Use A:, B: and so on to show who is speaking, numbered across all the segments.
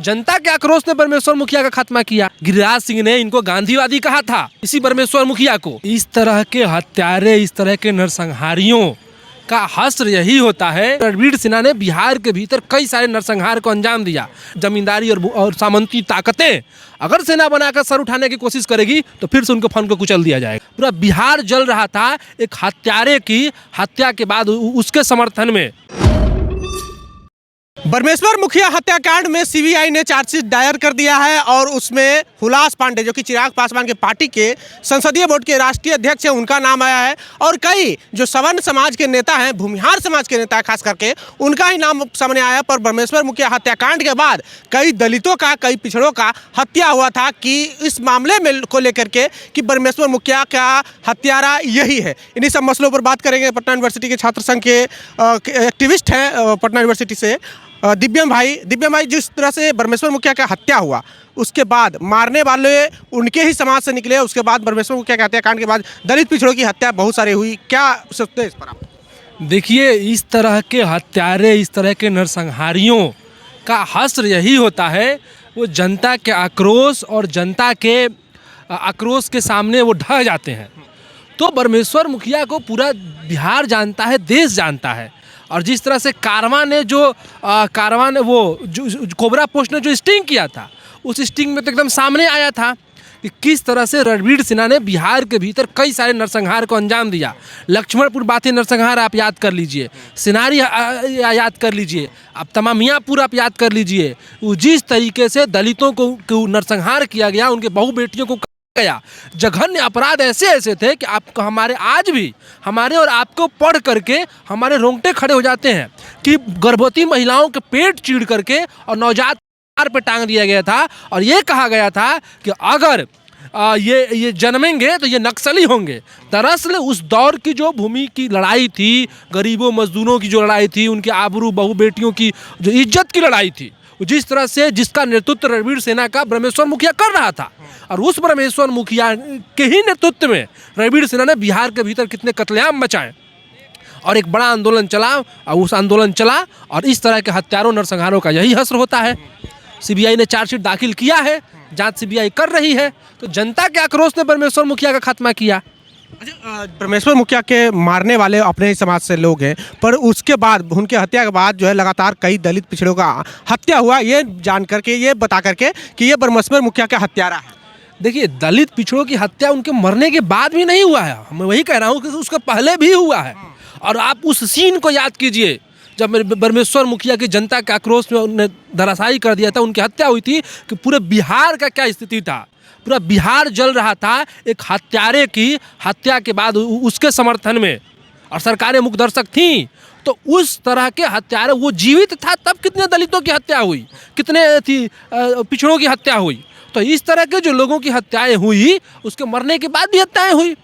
A: जनता के आक्रोश ने परमेश्वर मुखिया का खात्मा किया। गिरिराज सिंह ने इनको गांधीवादी कहा था, इसी परमेश्वर मुखिया को। इस तरह के हत्यारे, इस तरह के नरसंहारियों का हश्र यही होता है। रणवीर सिन्हा ने बिहार के भीतर कई सारे नरसंहार को अंजाम दिया। जमींदारी और सामंती ताकतें अगर सेना बनाकर सर उठाने की कोशिश करेगी तो फिर से उनको फन को कुचल दिया जाएगा। पूरा बिहार जल रहा था एक हत्यारे की हत्या के बाद उसके समर्थन में।
B: बरमेश्वर मुखिया हत्याकांड में सीबीआई ने चार्जशीट दायर कर दिया है और उसमें हुलास पांडे जो कि चिराग पासवान के पार्टी के संसदीय बोर्ड के राष्ट्रीय अध्यक्ष हैं, उनका नाम आया है। और कई जो सवर्ण समाज के नेता हैं, भूमिहार समाज के नेता खास करके, उनका ही नाम सामने आया। पर बरमेश्वर मुखिया हत्याकांड के बाद कई दलितों का, कई पिछड़ों का हत्या हुआ था कि इस मामले में को लेकर के कि बरमेश्वर मुखिया का हत्यारा यही है। इन्हीं सब मसलों पर बात करेंगे। पटना यूनिवर्सिटी के छात्र संघ के एक्टिविस्ट हैं पटना यूनिवर्सिटी से दिव्यम भाई, जिस तरह से बरमेश्वर मुखिया का हत्या हुआ उसके बाद मारने वाले उनके ही समाज से निकले, उसके बाद बरमेश्वर मुखिया के हत्याकांड के बाद दलित पिछड़ों की हत्या बहुत सारी हुई। क्या सोचते हैं इस पर आप?
A: देखिए, इस तरह के हत्यारे, इस तरह के नरसंहारियों का हश्र यही होता है। वो जनता के आक्रोश और जनता के आक्रोश के सामने वो ढह जाते हैं। तो बरमेश्वर मुखिया को पूरा बिहार जानता है, देश जानता है। और जिस तरह से कारवां ने कोबरा पोस्ट ने जो स्टिंग किया था, उस स्टिंग में तो एकदम सामने आया था कि किस तरह से रणवीर सिन्हा ने बिहार के भीतर कई सारे नरसंहार को अंजाम दिया। लक्ष्मणपुर बातें नरसंहार आप याद कर लीजिए, सिनारी याद कर लीजिए, आप तमामियापुर आप याद कर लीजिए। जिस तरीके से दलितों को नरसंहार किया गया, उनके बहू बेटियों को गया, जघन्य अपराध ऐसे ऐसे थे कि आपको हमारे आज भी हमारे और आपको पढ़ करके हमारे रोंगटे खड़े हो जाते हैं कि गर्भवती महिलाओं के पेट चीर करके और नवजात पे टांग दिया गया था। और ये कहा गया था कि अगर ये जन्मेंगे तो ये नक्सली होंगे। दरअसल उस दौर की जो भूमि की लड़ाई थी, गरीबों मजदूरों की जो लड़ाई थी, उनके आबरू बहू बेटियों की जो इज्जत की लड़ाई थी, जिस तरह से जिसका नेतृत्व रणवीर सिन्हा का बरमेश्वर मुखिया कर रहा था, और उस बरमेश्वर मुखिया के ही नेतृत्व में रणवीर सिन्हा ने बिहार के भीतर कितने कत्लेआम मचाए और एक बड़ा आंदोलन चला। और उस आंदोलन चला और इस तरह के हत्यारों नरसंहारों का यही हश्र होता है। सीबीआई ने चार्जशीट दाखिल किया है, जांच सीबीआई कर रही है। तो जनता के आक्रोश ने बरमेश्वर मुखिया का खात्मा किया।
B: अच्छा, बरमेश्वर मुखिया के मारने वाले अपने ही समाज से लोग हैं, पर उसके बाद उनके हत्या के बाद जो है लगातार कई दलित पिछड़ों का हत्या हुआ, ये जान करके, ये बता करके कि ये बरमेश्वर मुखिया का हत्यारा है।
A: देखिए, दलित पिछड़ों की हत्या उनके मरने के बाद भी नहीं हुआ है, मैं वही कह रहा हूँ कि उसके पहले भी हुआ है। और आप उस सीन को याद कीजिए जब बरमेश्वर मुखिया की जनता के आक्रोश में उन्हें धराशायी कर दिया था, उनकी हत्या हुई थी, कि पूरे बिहार का क्या स्थिति था। पूरा बिहार जल रहा था एक हत्यारे की हत्या के बाद उसके समर्थन में, और सरकारें मुखदर्शक थीं। तो उस तरह के हत्यारे, वो जीवित था तब कितने दलितों की हत्या हुई, कितने पिछड़ों की हत्या हुई। तो इस तरह के जो लोगों की हत्याएं हुई, उसके मरने के बाद भी हत्याएं हुई।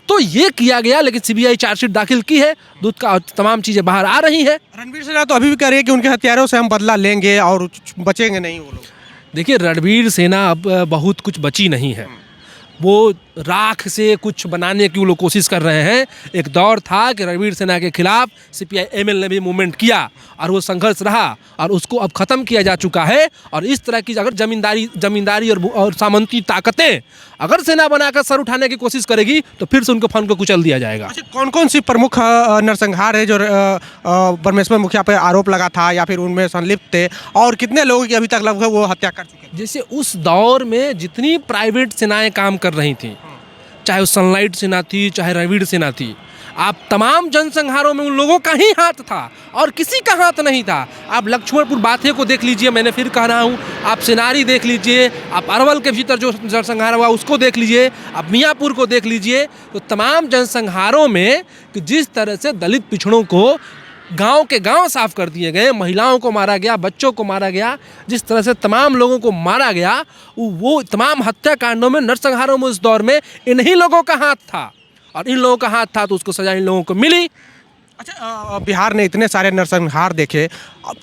A: तो ये किया गया, लेकिन सीबीआई चार्जशीट दाखिल की है, दूध का तमाम चीज़ें बाहर आ रही हैं।
B: रणवीर सिन्हा तो अभी भी कह रही है कि उनके हत्यारों से हम बदला लेंगे और बचेंगे नहीं वो लोग।
A: देखिए, रणवीर सिन्हा अब बहुत कुछ बची नहीं है। वो राख से कुछ बनाने की वो लोग कोशिश कर रहे हैं। एक दौर था कि रणवीर सिन्हा के खिलाफ सीपीआई एमएल ने भी मूवमेंट किया और वो संघर्ष रहा, और उसको अब ख़त्म किया जा चुका है। और इस तरह की अगर जमींदारी और सामंती ताकतें अगर सेना बनाकर सर उठाने की कोशिश करेगी तो फिर से उनको फन को कुचल दिया जाएगा।
B: अच्छा, कौन कौन सी प्रमुख नरसंहार है जो बरमेश्वर मुखिया पर आरोप लगा था या फिर उनमें संलिप्त थे, और कितने लोगों की अभी तक लगभग वो हत्या कर चुके हैं?
A: जैसे उस दौर में जितनी प्राइवेट सेनाएं काम कर रही थी, चाहे वो सनलाइट सेना थी, चाहे रणवीर सेना थी, आप तमाम जनसंहारों में उन लोगों का ही हाथ था और किसी का हाथ नहीं था। आप लक्ष्मणपुर बातें को देख लीजिए, मैंने फिर कह रहा हूँ, आप सिनारी देख लीजिए, आप अरवल के भीतर जो जनसंहार हुआ उसको देख लीजिए, आप मियाँपुर को देख लीजिए। तो तमाम जनसंहारों में कि जिस तरह से दलित पिछड़ों को गांव के गांव साफ कर दिए गए, महिलाओं को मारा गया, बच्चों को मारा गया, जिस तरह से तमाम लोगों को मारा गया, वो तमाम हत्याकांडों में, नरसंहारों में उस दौर में इन्हीं लोगों का हाथ था। और इन लोगों का हाथ था तो उसको सजा इन लोगों को मिली।
B: अच्छा, बिहार ने इतने सारे नरसंहार देखे,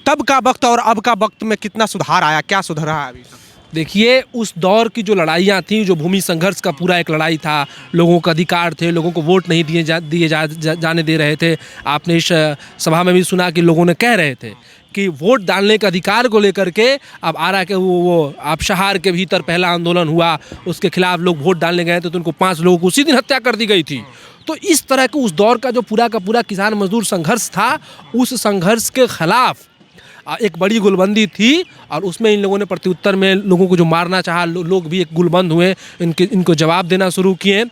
B: तब का वक्त और अब का वक्त में कितना सुधार आया, क्या सुधरा है अभी?
A: देखिए, उस दौर की जो लड़ाइयाँ थीं, जो भूमि संघर्ष का पूरा एक लड़ाई था, लोगों का अधिकार थे, लोगों को वोट नहीं जाने दे रहे थे। आपने इस सभा में भी सुना कि लोगों ने कह रहे थे कि वोट डालने के अधिकार को लेकर के अब आरा के वो आप शहर के भीतर पहला आंदोलन हुआ, उसके खिलाफ लोग वोट डालने गए थे तो उनको 5 लोगों को उसी दिन हत्या कर दी गई थी। तो इस तरह के उस दौर का जो पूरा का पूरा किसान मजदूर संघर्ष था, उस संघर्ष के खिलाफ एक बड़ी गुलबंदी थी और उसमें इन लोगों ने प्रत्युत्तर में लोगों को जो मारना चाहा, लोग भी एक गुलबंद हुए, इनको जवाब देना शुरू किए।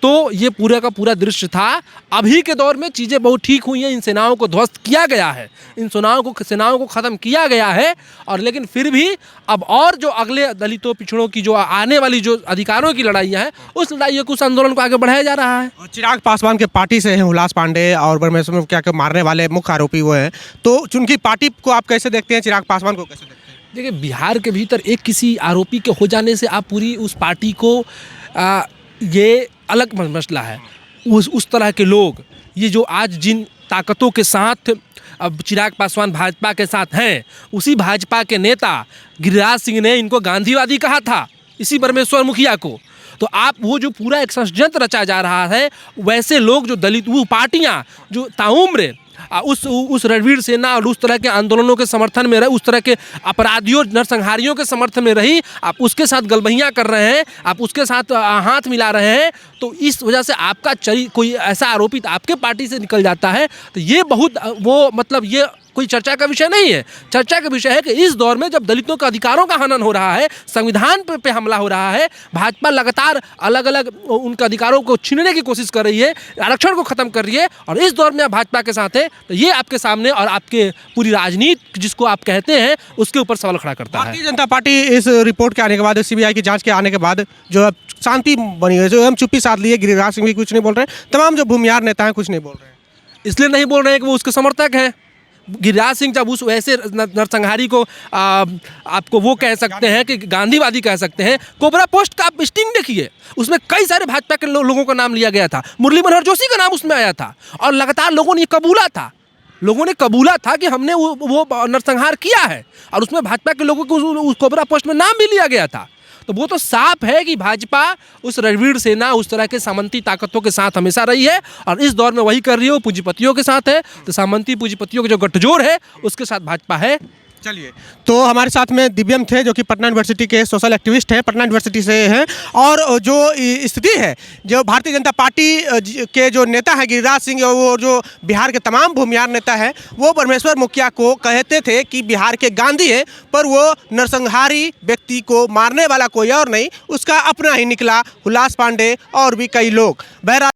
A: तो ये पूरा का पूरा दृश्य था। अभी के दौर में चीज़ें बहुत ठीक हुई हैं, इन सेनाओं को ध्वस्त किया गया है, इन सेनाओं को ख़त्म किया गया है। और लेकिन फिर भी अब और जो अगले दलितों पिछड़ों की जो आने वाली जो अधिकारों की लड़ाइयाँ हैं, उस लड़ाइयों को, उस आंदोलन को आगे बढ़ाया जा रहा है।
B: और चिराग पासवान के पार्टी से हैं हुलास पांडे और ब्रह्मेश्वर में क्या मारने वाले मुख्य आरोपी वो हैं, तो उनकी पार्टी को आप कैसे देखते हैं, चिराग पासवान को कैसे देखते हैं?
A: देखिए, बिहार के भीतर एक किसी आरोपी के हो जाने से आप पूरी उस पार्टी को ये अलग मसला है। उस तरह के लोग, ये जो आज जिन ताकतों के साथ अब चिराग पासवान भाजपा के साथ हैं, उसी भाजपा के नेता गिरिराज सिंह ने इनको गांधीवादी कहा था, इसी परमेश्वर मुखिया को। तो आप वो जो पूरा एक षड्यंत्र रचा जा रहा है, वैसे लोग जो दलित, वो पार्टियाँ जो ताउम्र उस रणवीर सेना और उस तरह के आंदोलनों के समर्थन में रहे, उस तरह के अपराधियों नरसंहारियों के समर्थन में रही, आप उसके साथ गलबहियाँ कर रहे हैं, आप उसके साथ हाथ मिला रहे हैं। तो इस वजह से आपका कोई ऐसा आरोपित आपके पार्टी से निकल जाता है, तो ये बहुत वो मतलब ये कोई चर्चा का विषय नहीं है। चर्चा का विषय है कि इस दौर में जब दलितों के अधिकारों का हनन हो रहा है, संविधान पे हमला हो रहा है, भाजपा लगातार अलग अलग उनके अधिकारों को छीनने की कोशिश कर रही है, आरक्षण को ख़त्म कर रही है, और इस दौर में आप भाजपा के साथ है, तो ये आपके सामने और आपके पूरी राजनीति जिसको आप कहते हैं उसके ऊपर सवाल खड़ा करता है।
B: भारतीय जनता पार्टी इस रिपोर्ट के आने के बाद, सीबीआई की जांच के आने के बाद जो अब शांति बनी है, जो हम चुप्पी साध लिए, गिरिराज सिंह भी कुछ नहीं बोल रहे हैं, तमाम जो भूमिहार नेता हैं कुछ नहीं बोल रहे हैं।
A: इसलिए नहीं बोल रहे हैं कि वो उसके समर्थक हैं। गिरिराज सिंह जब उस वैसे नरसंहारी को आपको वो कह सकते हैं कि गांधीवादी कह सकते हैं। कोबरा पोस्ट का आप स्टिंग देखिए, उसमें कई सारे भाजपा के लोगों का नाम लिया गया था, मुरली मनोहर जोशी का नाम उसमें आया था, और लगातार लोगों ने कबूला था कि हमने वो नरसंहार किया है, और उसमें भाजपा के लोगों को उस कोबरा पोस्ट में नाम भी लिया गया था। तो वो तो साफ है कि भाजपा उस रणवीर सेना, उस तरह के सामंती ताकतों के साथ हमेशा रही है, और इस दौर में वही कर रही है, वो पूंजीपतियों के साथ है। तो सामंती पूंजीपतियों का जो गठजोड़ है, उसके साथ भाजपा है।
B: चलिए, तो हमारे साथ में दिव्यम थे जो कि पटना यूनिवर्सिटी के सोशल एक्टिविस्ट हैं, पटना यूनिवर्सिटी से हैं। और जो स्थिति है, जो भारतीय जनता पार्टी के जो नेता हैं गिरिराज सिंह, और वो जो बिहार के तमाम भूमिहार नेता हैं, वो परमेश्वर मुखिया को कहते थे कि बिहार के गांधी हैं, पर वो नरसंहारी व्यक्ति को मारने वाला कोई और नहीं, उसका अपना ही निकला हुलास पांडे और भी कई लोग। बहरहाल